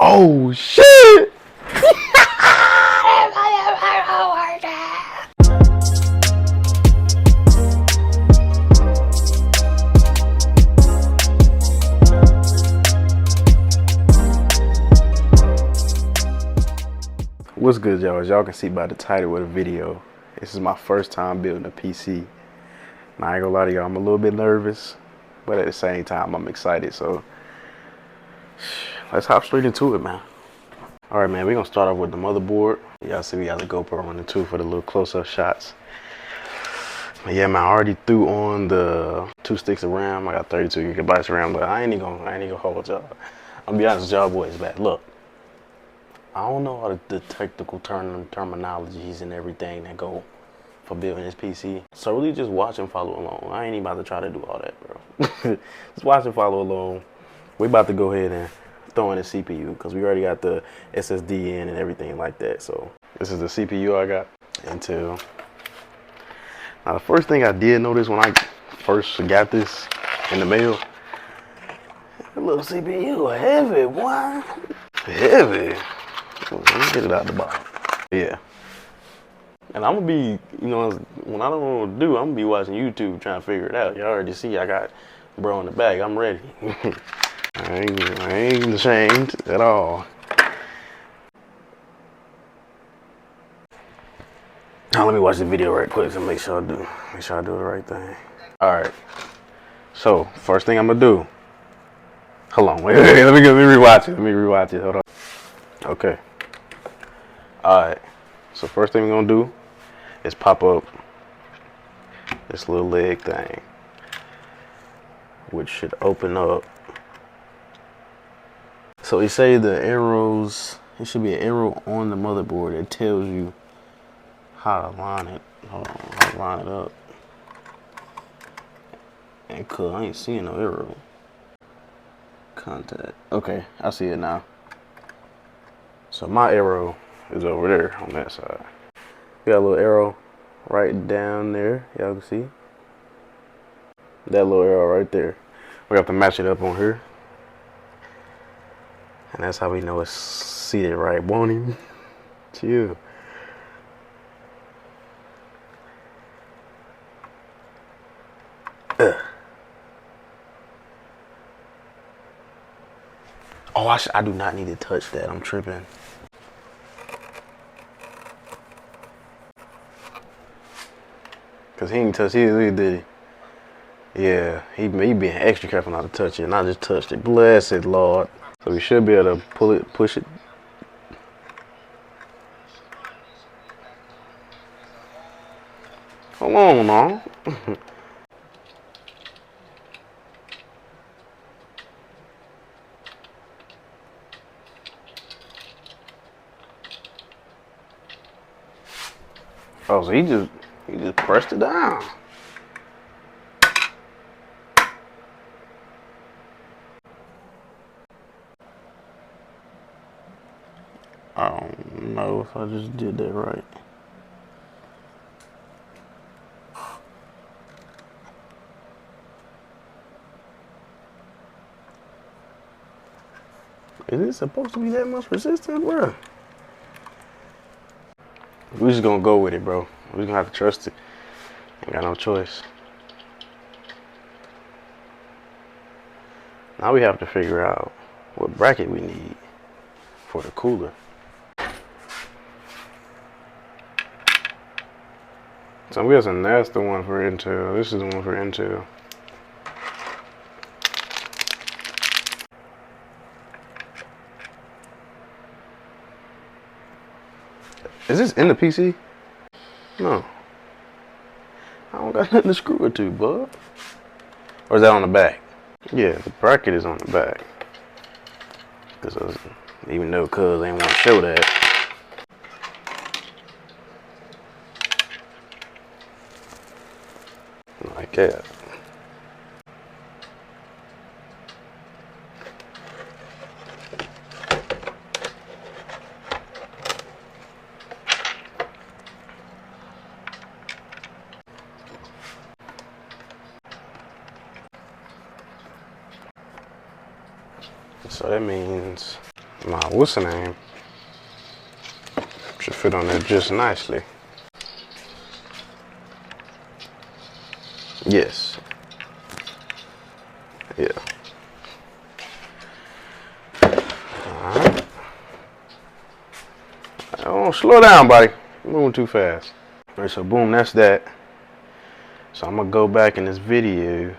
Oh shit! What's good, y'all? As y'all can see by the title of the video, this is my first time building a PC. And I ain't gonna lie to y'all, I'm a little bit nervous, but at the same time, I'm excited. So let's hop straight into it, man. All right, man, we're gonna start off with the motherboard. Y'all see we got the GoPro running too for the little close-up shots. But yeah, man, I already threw on the 2 sticks of RAM. I got 32 gigabytes of RAM, but I ain't even gonna hold y'all. I'm gonna be honest with y'all boys, man. Look, I don't know all the technical terminologies and everything that go for building this PC. So really just watch and follow along. I ain't even about to try to do all that, bro. Just watch and follow along. We about to go ahead and throw in the CPU because we already got the SSD in and everything like that. So this is the CPU I got, Intel. Now the first thing I did notice when I first got this in the mail, the little CPU heavy, boy. Heavy. Let me get it out the box. Yeah. And I'm gonna be, you know, when I don't know what to do, I'm gonna be watching YouTube trying to figure it out. Y'all already see I got bro in the bag. I'm ready. I ain't ashamed at all. Now let me watch the video right quick to make sure I do the right thing. All right. So first thing I'm gonna do. Hold on, wait, let me rewatch it. Let me rewatch it. Hold on. Okay. All right. So first thing we're gonna do is pop up this little leg thing, which should open up. So they say the arrows, it should be an arrow on the motherboard that tells you how to line it. Hold on, how to line it up. And cool, I ain't seeing no arrow. Contact. Okay, I see it now. So my arrow is over there on that side. We got a little arrow right down there. Y'all can see that little arrow right there. We have to match it up on here. And that's how we know it's seated right, won't he? Chill. Oh, I do not need to touch that. I'm tripping. Cause he didn't touch it, did he? Yeah, he being extra careful not to touch it, and I just touched it. Blessed Lord. So we should be able to pull it, push it. Hold on, now. Oh, so he just pressed it down. I don't know if I just did that right. Is it supposed to be that much resistance, bro? We just gonna go with it, bro. We gonna have to trust it. Ain't got no choice. Now we have to figure out what bracket we need for the cooler. So I'm guessing that's the one for Intel. This is the one for Intel. Is this in the PC? No. I don't got nothing to screw it to, bud. Or is that on the back? Yeah, the bracket is on the back. Because even though cuz ain't want to show that. Like that. So that means My what's the name? Should fit on there just nicely. Yes. Yeah. Alright. Oh, slow down, buddy. You're moving too fast. Alright, so boom, that's that. So I'm gonna go back in this video.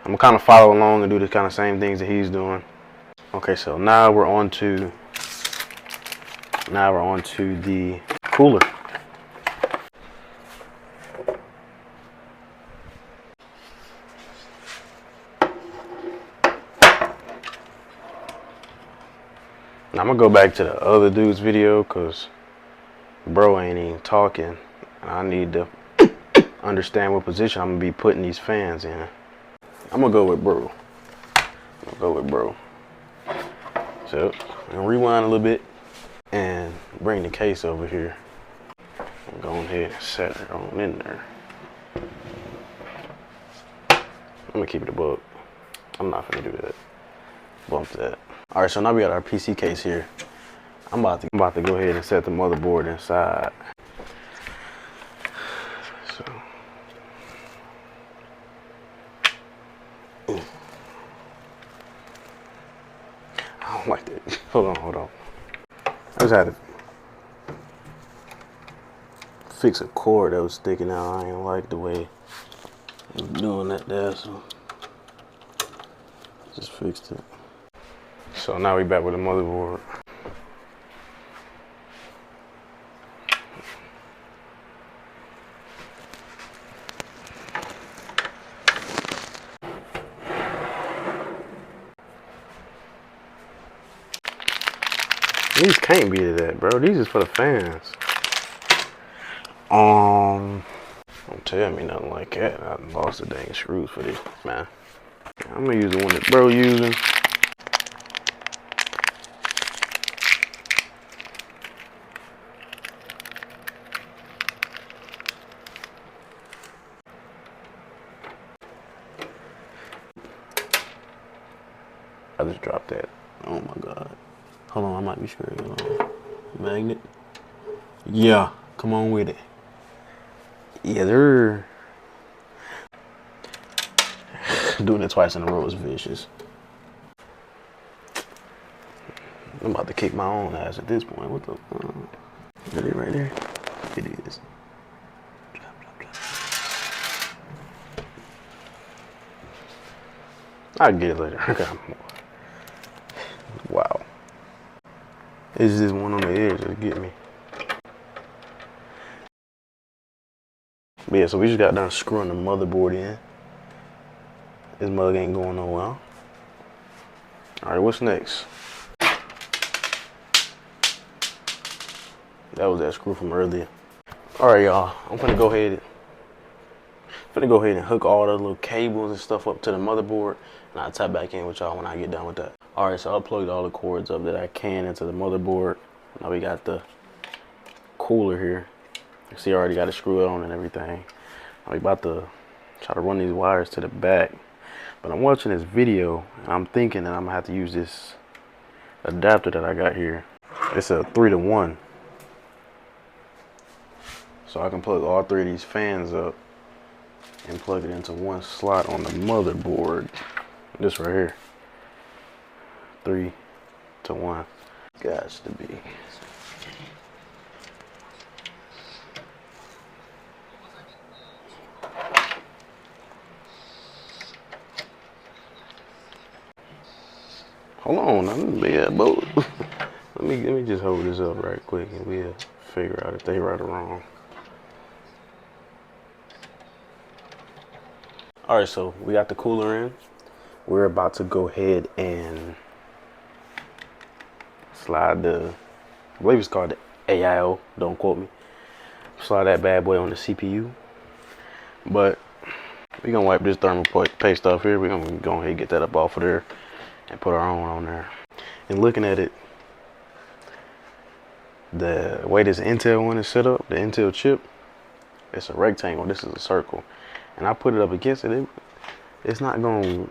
I'm gonna kind of follow along and do the kind of same things that he's doing. Okay, so now we're on to the cooler. Now I'm gonna go back to the other dude's video because bro ain't even talking. I need to understand what position I'm gonna be putting these fans in. I'm gonna go with bro. So I'm gonna rewind a little bit and bring the case over here. I'm going ahead and set it on in there. I'm gonna keep it a buck. I'm not gonna do that. Bump that. All right, so now we got our PC case here. I'm about to go ahead and set the motherboard inside. So. I don't like that. Hold on. I just had to fix a cord that was sticking out. I ain't like the way it was doing that there, so just fixed it. So now we back with the motherboard. These can't be to that, bro. These is for the fans. Don't tell me nothing like that. I lost the dang screws for this, man. I'm gonna use the one that bro using. I just dropped that. Oh my god. Hold on, I might be screwed. Hold on. Magnet. Yeah, come on with it. Yeah, they're doing it twice in a row is vicious. I'm about to kick my own ass at this point. What the? Is it right there? It is. Drop. I'll get it later. I got more. Wow. It's just one on the edge that'll get me. But yeah, so we just got done screwing the motherboard in. This mug ain't going nowhere. Alright, what's next? That was that screw from earlier. Alright, y'all. I'm gonna go ahead and hook all the little cables and stuff up to the motherboard, and I'll tap back in with y'all when I get done with that. Alright, so I plugged all the cords up that I can into the motherboard. Now we got the cooler here. You see, I already got it screwed on and everything. I'm about to try to run these wires to the back. But I'm watching this video, and I'm thinking that I'm gonna have to use this adapter that I got here. It's a 3-to-1. So I can plug all three of these fans up and plug it into one slot on the motherboard. This right here. 3-to-1. Gots to be. Hold on, yeah, both. let me just hold this up right quick and we'll figure out if they right or wrong. Alright, so we got the cooler in. We're about to go ahead and slide the, I believe it's called the AIO, don't quote me. Slide that bad boy on the CPU. But we're gonna wipe this thermal paste off here. We're gonna go ahead and get that up off of there and put our own on there. And looking at it, the way this Intel one is set up, the Intel chip, it's a rectangle, this is a circle. And I put it up against it, it's not gonna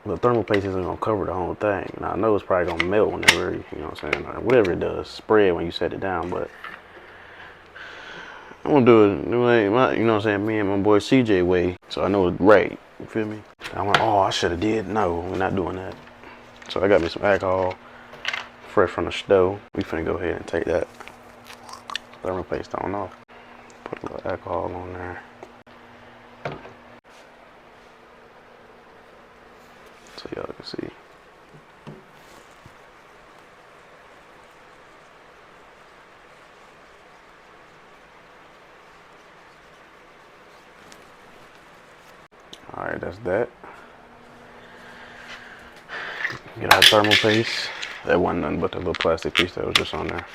the thermal paste isn't gonna cover the whole thing. Now I know it's probably gonna melt whenever, you know what I'm saying, or whatever it does, spread when you set it down, but I'm gonna do it the way, you know what I'm saying, me and my boy CJ way, so I know it's right, you feel me? I'm like, oh, I should've did. No, we're not doing that. So I got me some alcohol, fresh from the stove. We finna go ahead and take that thermal paste on off. Put a little alcohol on there. So y'all can see. Alright, that's that. Get our thermal paste. That wasn't nothing but the little plastic piece that was just on there.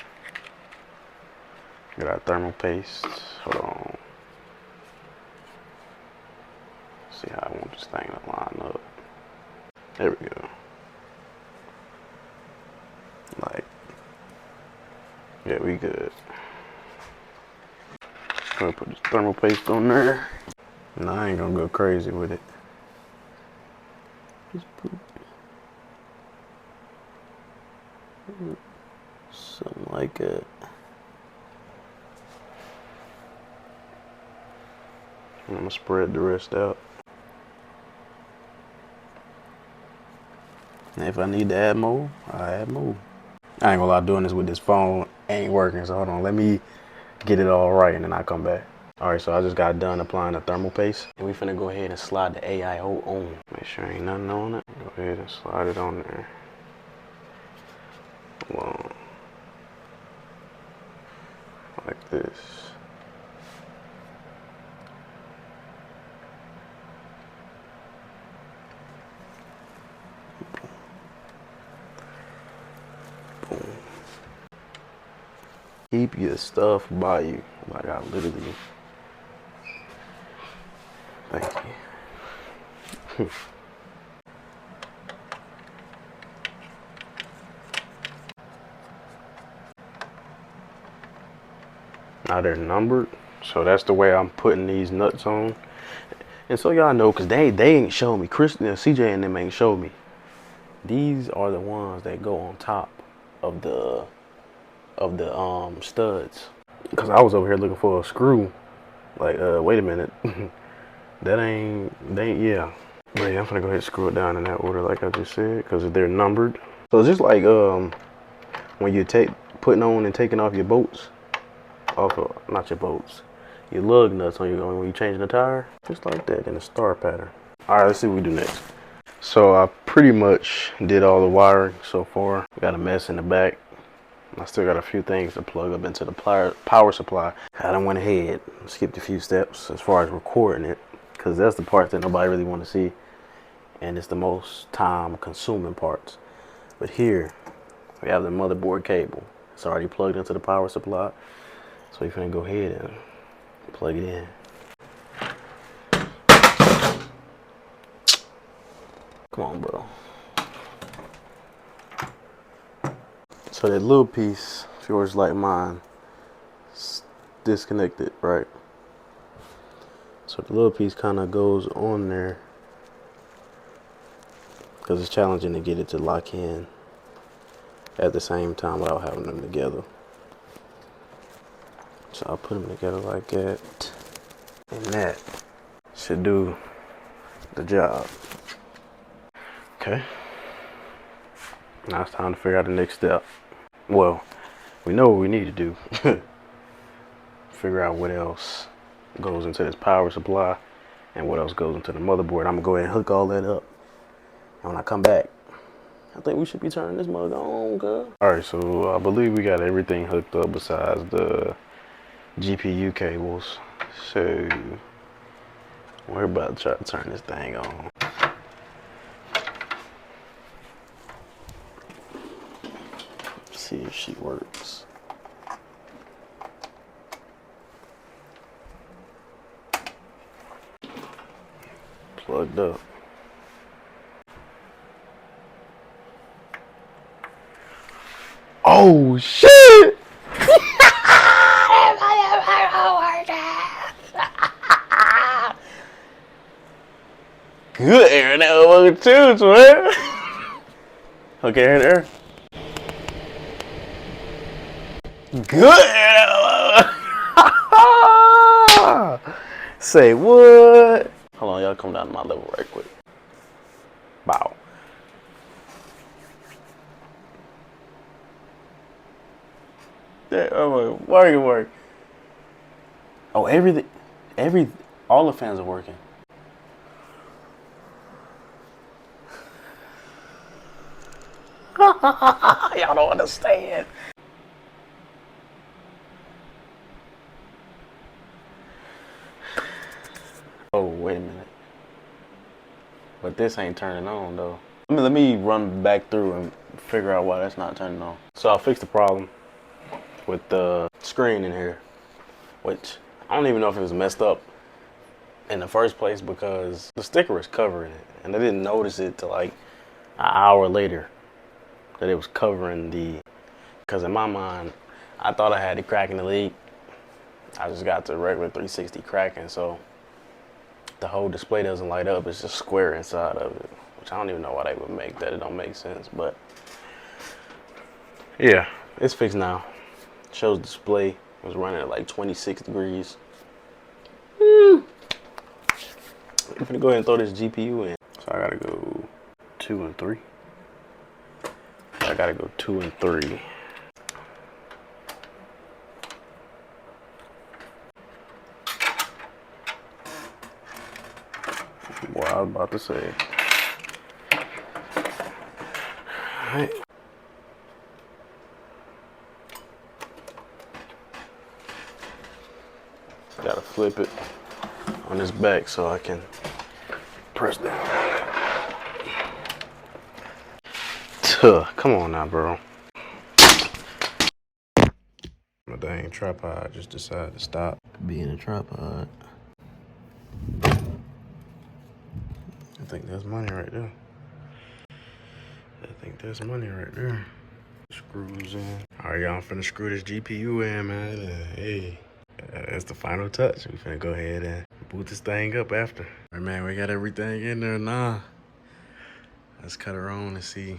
Get our thermal paste. Hold on. See how I want this thing to line up. There we go. Like, yeah, we good. I'm gonna put this thermal paste on there. No, I ain't gonna go crazy with it. Just put something like that. I'm gonna spread the rest out. And if I need to add more, I'll add more. I ain't gonna lie, doing this with this phone ain't working, so hold on, let me get it all right and then I'll come back. Alright, so I just got done applying the thermal paste. And we finna go ahead and slide the AIO on. Make sure ain't nothing on it. Go ahead and slide it on there. Hold on. Like this. Boom. Keep your stuff by you. Like I literally. Thank you. Now they're numbered, so that's the way I'm putting these nuts on. And so y'all know, cause they ain't show me. Chris, CJ and them ain't show me. These are the ones that go on top of the studs. Cause I was over here looking for a screw. Like, wait a minute. They ain't, yeah. But yeah, I'm gonna go ahead and screw it down in that order like I just said, cause they're numbered. So it's just like when you putting on and taking off your bolts, not your bolts, your lug nuts on your when you changing the tire, just like that in a star pattern. All right, let's see what we do next. So I pretty much did all the wiring so far. Got a mess in the back. I still got a few things to plug up into the power supply. I done went ahead and skipped a few steps as far as recording it, because that's the part that nobody really want to see, and it's the most time consuming parts. But here we have the motherboard cable. It's already plugged into the power supply, so we're gonna go ahead and plug it in. Come on, bro. So that little piece, if yours like mine, is disconnected, right? So the little piece kind of goes on there because it's challenging to get it to lock in at the same time without having them together. So I'll put them together like that, and that should do the job. Okay. Now it's time to figure out the next step. Well, we know what we need to do. Figure out what else goes into this power supply and what else goes into the motherboard. I'm gonna go ahead and hook all that up. And when I come back, I think we should be turning this mug on, cuz. Alright, so I believe we got everything hooked up besides the GPU cables. So we're about to try to turn this thing on. See if she works. Plugged up. Oh shit! Good air in that motherfucker too, man. Okay, air in there. Good air in that motherfucker. Say what? Hold on, y'all come down to my level right quick. Bow. Yeah, work. Oh, all the fans are working. Y'all don't understand. Oh, wait a minute. But this ain't turning on though. Let me run back through and figure out why that's not turning on. So I fixed the problem with the screen in here, which I don't even know if it was messed up in the first place because the sticker was covering it, and I didn't notice it till like an hour later that it was covering the. Because in my mind, I thought I had it cracking the leak. I just got the regular 360 cracking, so the whole display doesn't light up. It's just square inside of it, which I don't even know why they would make that. It don't make sense, but yeah, it's fixed now. Shows display was running at like 26 degrees. I'm gonna go ahead and throw this GPU in. So I gotta go 2 and 3. I gotta go 2 and 3. What I was about to say. Alright. Gotta flip it on this back so I can press down. Come on now, bro. My dang tripod just decided to stop being a tripod. I think that's money right there. Screws in. Alright, y'all, I'm finna screw this GPU in, man. Hey, that's the final touch. We finna go ahead and boot this thing up after. Alright, man, we got everything in there now. Let's cut her on and see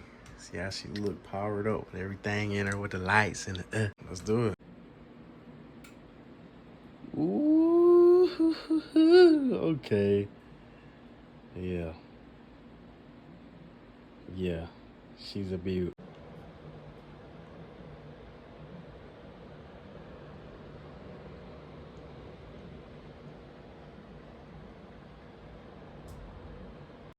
how she look powered up with everything in her with the lights and the, Let's do it. Ooh, okay. Yeah. Yeah, she's a beaut.